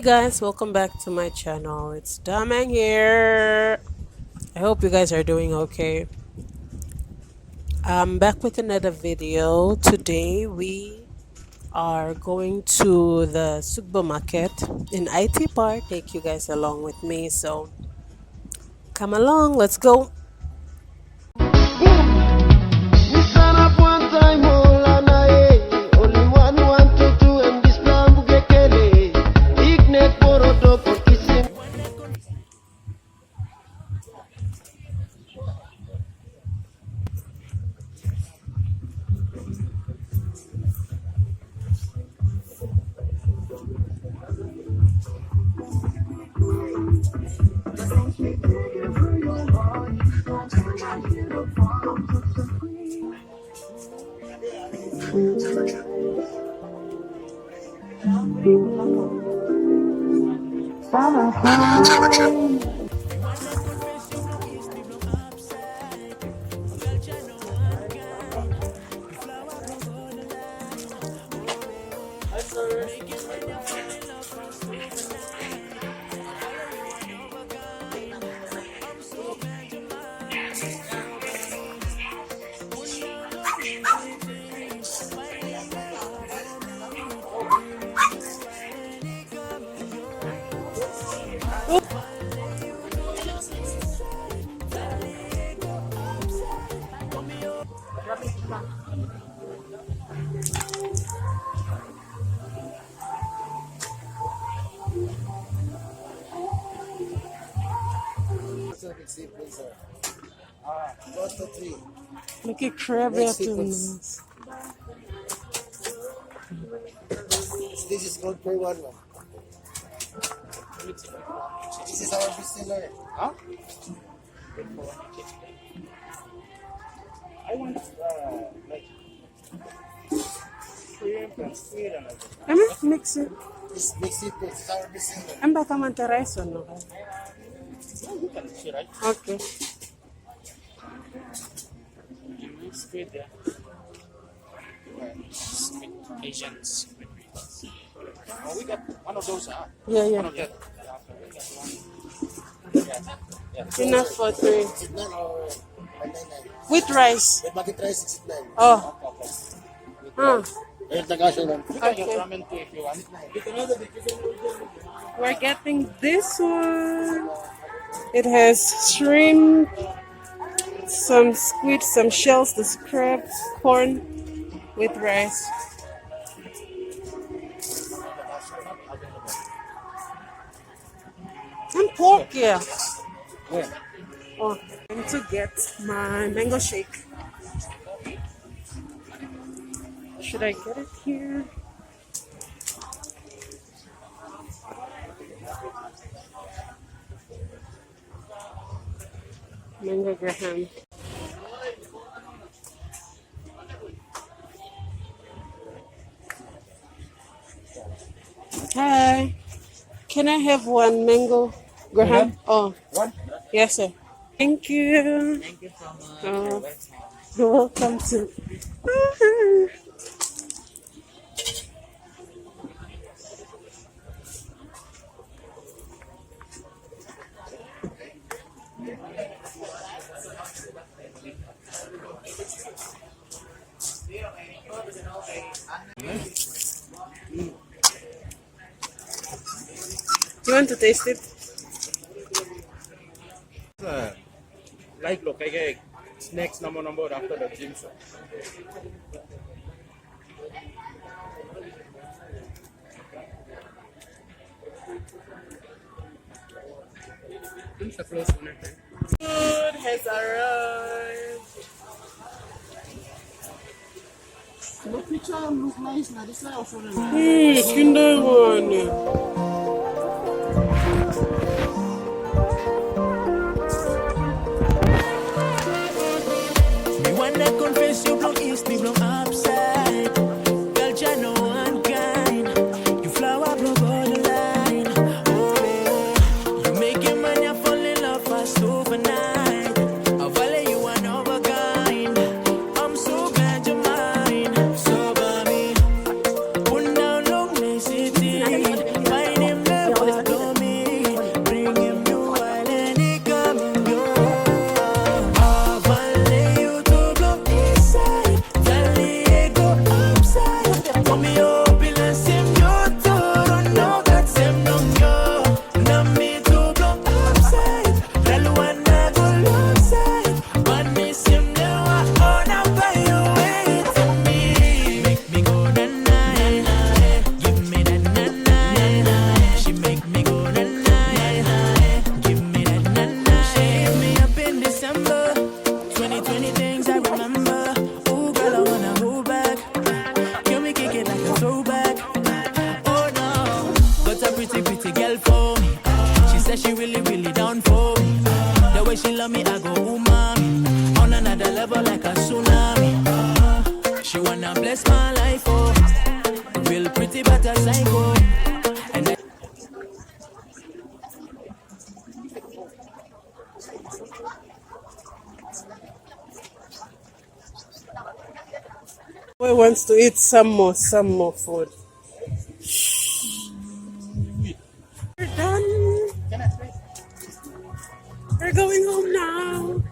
Hey guys, welcome back to my channel. It's Damang here. I hope you guys are doing okay. I'm back with another video. Today we are going to the Sugbo Market in IT Park. Take you guys along with me. So come along, let's go. We stand up one time, all and only one want to do, and this plan bugekele. Ignite poroto por kisim. Look at crab This is called per one. This is our bestseller. Huh? I want like shrimp and squid and like Mix it. this mix it. This is our bestseller. I'm back on rice or no? Yeah, you can see, right? Okay. Squid, yeah. Squid, Asian squid. Oh, we got one of those, huh? Yeah, One yeah. of that. We got one. Yeah. Enough for three. 69 or 199. With rice. With bakit rice, 69. Oh. Okay. Huh. Ayun, tagasyo lang. You can Okay. get ramen too if you want. We're getting this one. It has shrimp, some squid, some shells, the crab, corn with rice. And pork, yeah. Where? Oh, I'm to get my mango shake. Should I get it here? Mango graham. Hi. Can I have one mango graham? Oh, One? yes, sir. Thank you. Thank you so much. Oh, you're welcome to. Do you want to taste it? Like look, kay snacks number after the gym. So. Food has arrived. The picture look nice na. This also Kinder one. Me wanna confess you blow east, me blow upside. Girl, you know one kind. You flower blow borderline. Oh, baby. You make your man, you fall in love fast overnight. I value you one of a kind. I'm so glad you're mine. So, baby, put down long, city. My name pretty girl for me. She said she really, really down for me. The way she love me, I go umami. On another level like a tsunami. She wanna bless my life, oh. Real pretty but a psycho. And I Boy wants to eat some more food. We're done. We're going home now.